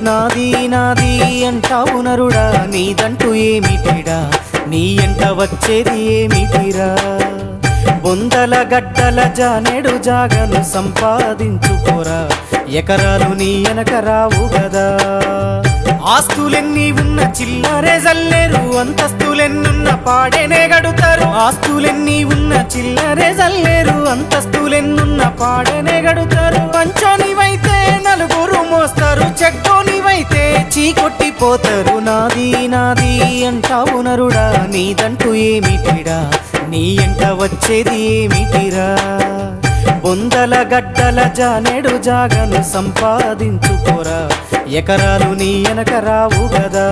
నాది నాది అంటావు నరుడా, నీదంటూ ఏమిటిడా, నీ ఎంట వచ్చేది ఏమిటిరా. బొందల గడ్డల జానెడు జాగను సంపాదించుకోరా, ఎకరాలు నీ వెనక రావు గదా. ఆస్తులెన్ని ఉన్న చిల్లరే జల్లేరు, అంతస్తులెన్నున్న పాడేనే గడుతారు. ఆస్తులెన్ని ఉన్న చిల్లరే జల్లేరు, అంతస్తులెన్నున్న పాడేనే గడుతారు. పంచోనివైతే నలుగురు మోస్తారు, చెడ్డోనివైతే చీకొట్టిపోతారు. నాది నాది అంటావు నరుడా, నీదంటూ ఏమిటిడా, నీ ఎంట వచ్చేది ఏమిటిరా. బొందల గడ్డల జానెడు జాగను సంపాదించుకోరా, ఎకరాలు నీ వెనక రావు గదా.